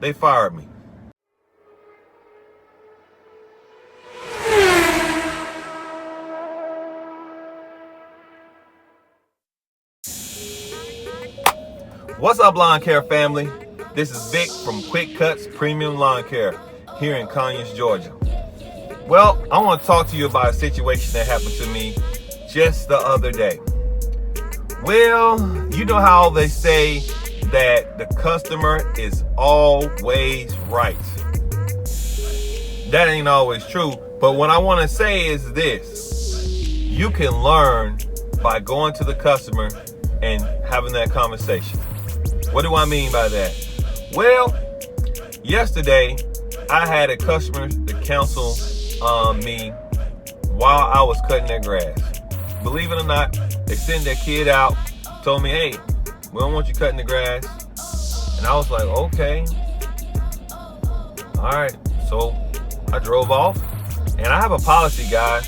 They fired me. What's up, lawn care family? This is Vic from Cutz Premium Lawn Care here in Conyers, Georgia. Well, I want to talk to you about a situation that happened to me just the other day. Well, you know how they say that the customer is always right. That ain't always true, but what I want to say is this. You can learn by going to the customer and having that conversation. What do I mean by that? Well, yesterday I had a customer that counseled me while I was cutting their grass. Believe it or not, they sent their kid out, told me, hey, we don't want you cutting the grass. And I was like, okay. All right. So I drove off. And I have a policy, guys.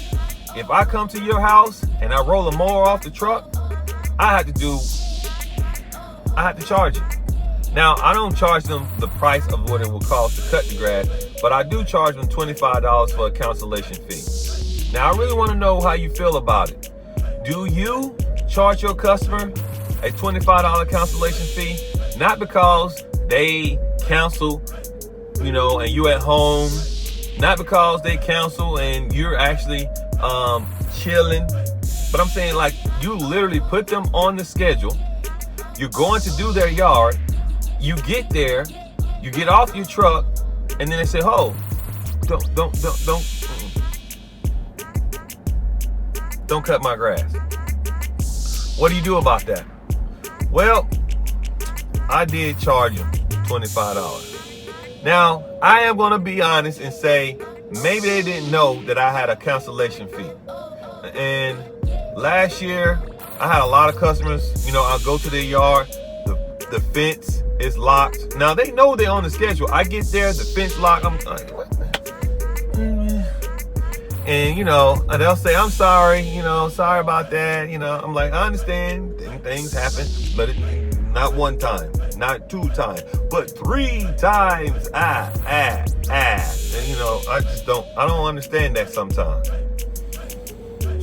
If I come to your house and I roll a mower off the truck, I have to charge it. Now, I don't charge them the price of what it will cost to cut the grass, but I do charge them $25 for a cancellation fee. Now, I really want to know how you feel about it. Do you charge your customer a $25 cancellation fee? Not because they cancel, and you at home. Not because they cancel and you're actually chilling. But I'm saying, like, you literally put them on the schedule. You're going to do their yard. You get there, you get off your truck, and then they say, "Oh, don't cut my grass." What do you do about that? Well, I did charge them $25. Now, I am going to be honest and say maybe they didn't know that I had a cancellation fee. And last year, I had a lot of customers. I'll go to their yard, the fence is locked. Now they know they're on the schedule. I get there, the fence locked. I'm like, what? And and they'll say, I'm sorry, sorry about that. I'm like, I understand, things happen, but not one time, not 2 times, but 3 times. And I don't understand that sometimes.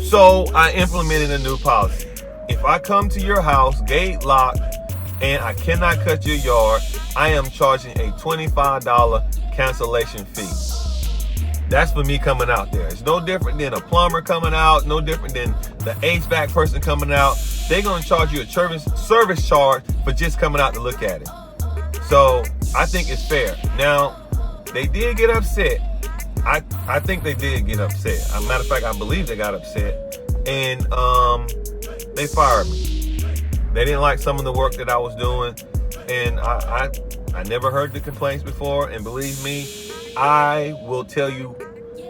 So I implemented a new policy. If I come to your house, gate locked, and I cannot cut your yard, I am charging a $25 cancellation fee. That's for me coming out there. It's no different than a plumber coming out, no different than the HVAC person coming out. They're going to charge you a service charge for just coming out to look at it. So I think it's fair. Now, they did get upset. I think they did get upset. As a matter of fact, I believe they got upset. And they fired me. They didn't like some of the work that I was doing, and I never heard the complaints before, and believe me, I will tell you,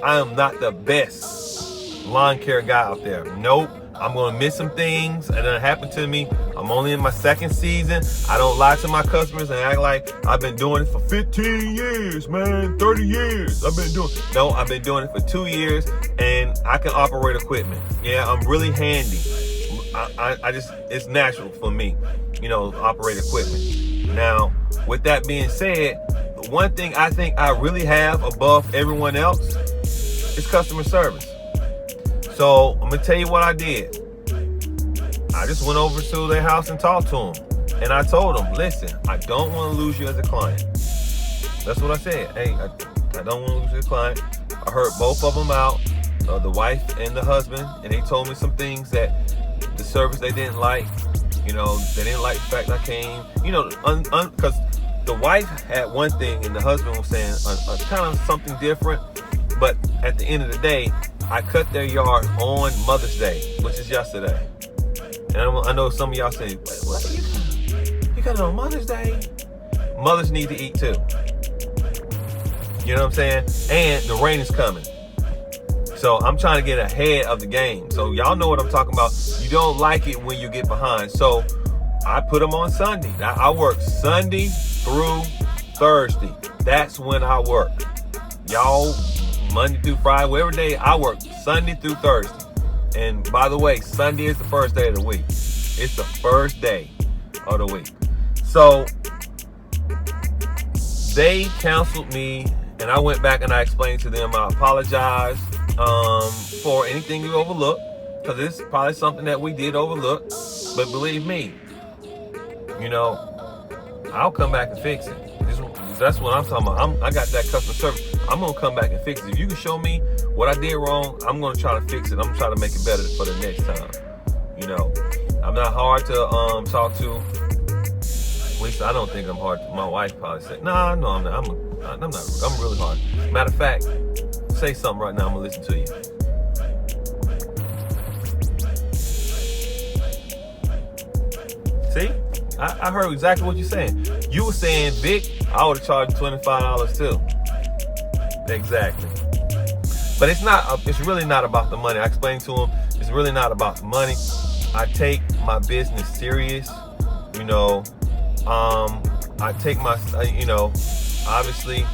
I am not the best lawn care guy out there. Nope, I'm going to miss some things that done happened to me. I'm only in my 2nd season. I don't lie to my customers and act like I've been doing it for 15 years, man, 30 years. I've been doing it for 2 years, and I can operate equipment. Yeah, I'm really handy. I just, it's natural for me, to operate equipment. Now, with that being said, the one thing I think I really have above everyone else is customer service. So I'm going to tell you what I did. I just went over to their house and talked to them. And I told them, listen, I don't want to lose you as a client. That's what I said. Hey, I don't want to lose you as a client. I heard both of them out, the wife and the husband, and they told me some things that the service they didn't like. They didn't like the fact I came, because the wife had one thing and the husband was saying kind of something different. But at the end of the day, I cut their yard on Mother's Day, which is yesterday. And I know some of y'all say, what? You cut it on Mother's Day? Mothers need to eat too. You know what I'm saying? And the rain is coming. So I'm trying to get ahead of the game. So y'all know what I'm talking about. You don't like it when you get behind. So I put them on Sunday. Now, I work Sunday through Thursday. That's when I work. Y'all, Monday through Friday, whatever day, I work Sunday through Thursday. And by the way, Sunday is the first day of the week. It's the first day of the week. So they canceled me, and I went back and I explained to them I apologize for anything you overlooked, because it's probably something that we did overlook. But believe me, you know, I'll come back and fix it. That's what I'm talking about. I got that customer service. I'm going to come back and fix it. If you can show me what I did wrong, I'm going to try to fix it. I'm going to try to make it better for the next time. You know, I'm not hard to talk to. At least I don't think I'm hard to. My wife probably said, no, I'm not. I'm really hard. Matter of fact, say something right now. I'm going to listen to you. See? I heard exactly what you're saying. You were saying, Vic, I would have charged $25 too. Exactly. But it's really not about the money. I explained to him, it's really not about the money. I take my business serious. You know, I take my, obviously,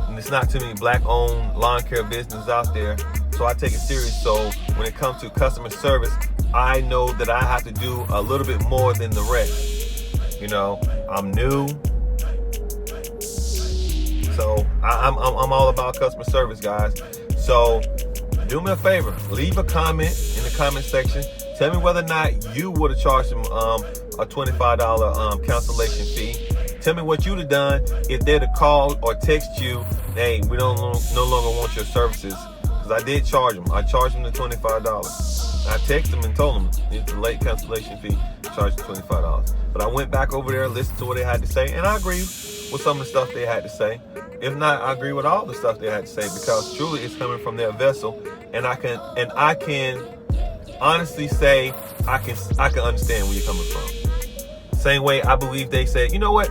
there's not too many black-owned lawn care businesses out there. So I take it serious. So when it comes to customer service, I know that I have to do a little bit more than the rest. You know, I'm new, so I'm all about customer service, guys. So do me a favor, leave a comment in the comment section. Tell me whether or not you would have charged them a $25 cancellation fee. Tell me what you'd have done if they'd have called or text you, hey, we no longer want your services. Because I did charge them. I charged them the $25. I texted them and told them it's a late cancellation fee, charged $25. But I went back over there, listened to what they had to say, and I agree with some of the stuff they had to say. If not, I agree with all the stuff they had to say, because truly it's coming from their vessel, and I can honestly say I can understand where you're coming from. Same way I believe they said, you know what?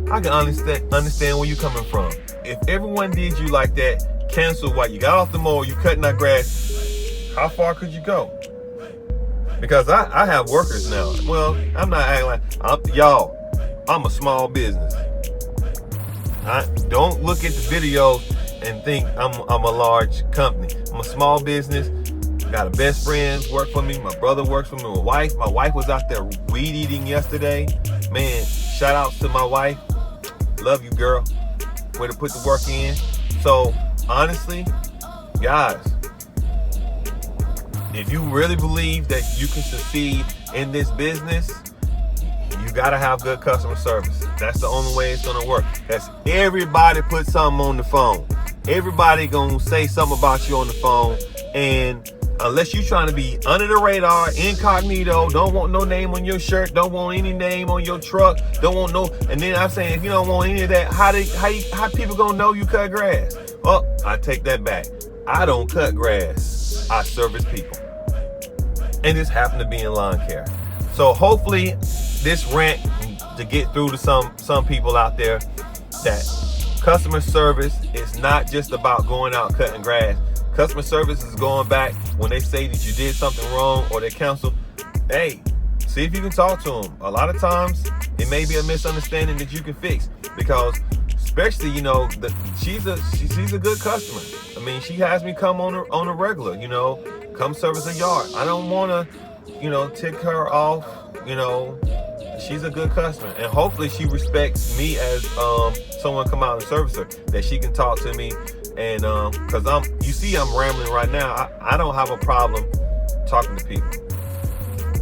I can understand where you're coming from. If everyone did you like that, cancel while you got off the mower, you cutting that grass, how far could you go? Because I have workers now. Well, I'm not acting like I'm a small business. Don't look at the videos and think I'm a large company. I'm a small business. Got a best friend work for me. My brother works for me. My wife was out there weed eating yesterday. Man, shout outs to my wife. Love you, girl. Way to put the work in. So honestly, guys, if you really believe that you can succeed in this business, you gotta have good customer service. That's the only way it's gonna work. That's everybody put something on the phone. Everybody gonna say something about you on the phone, and unless you're trying to be under the radar, incognito, don't want no name on your shirt, don't want any name on your truck, don't want no. And then I'm saying, if you don't want any of that, how people gonna know you cut grass? Oh, I take that back. I don't cut grass. I service people. And this happened to be in lawn care. So hopefully this rant to get through to some people out there that customer service is not just about going out cutting grass. Customer service is going back when they say that you did something wrong or they cancel. Hey, see if you can talk to them. A lot of times it may be a misunderstanding that you can fix, because especially, she's a good customer. I mean, she has me come on a regular, come service a yard. I don't want to, tick her off. She's a good customer, and hopefully she respects me as someone come out and service her, that she can talk to me. And because I'm rambling right now. I don't have a problem talking to people,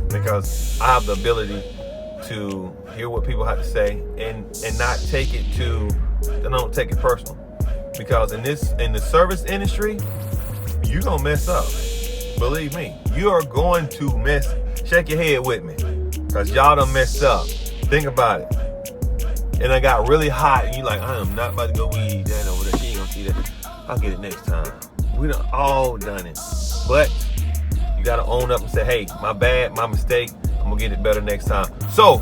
because I have the ability to hear what people have to say and not take it don't take it personal. Because in the service industry, you're gonna mess up. Believe me, you are going to mess. Shake your head with me, because y'all done messed up. Think about it. And I got really hot, and you like, I am not about to go weed that over there. She ain't gonna see that. I'll get it next time. We done all done it. But you gotta own up and say, hey, my bad, my mistake. I'm gonna get it better next time. So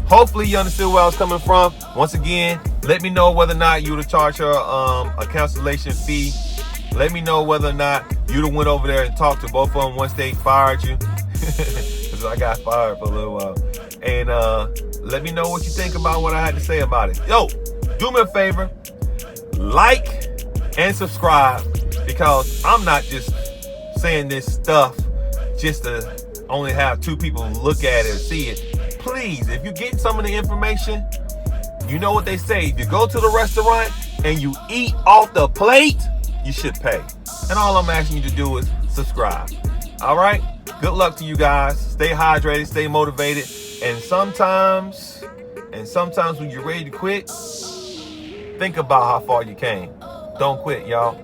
hopefully you understood where I was coming from. Once again, let me know whether or not you would have charged her a cancellation fee. Let me know whether or not you'd have went over there and talked to both of them once they fired you. Because I got fired for a little while. And let me know what you think about what I had to say about it. Yo, do me a favor. Like and subscribe, because I'm not just saying this stuff just to only have 2 people look at it and see it. Please, if you get some of the information, You know what they say, if you go to the restaurant and you eat off the plate, you should pay. And all I'm asking you to do is subscribe. All right? Good luck to you guys. Stay hydrated, stay motivated. And sometimes when you're ready to quit, think about how far you came. Don't quit, y'all.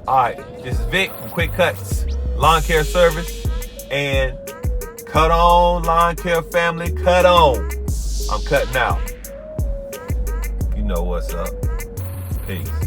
All right, this is Vic from Cutz Lawn Care Service. And cut on, lawn care family, cut on. I'm cutting out. You know what's up. Peace.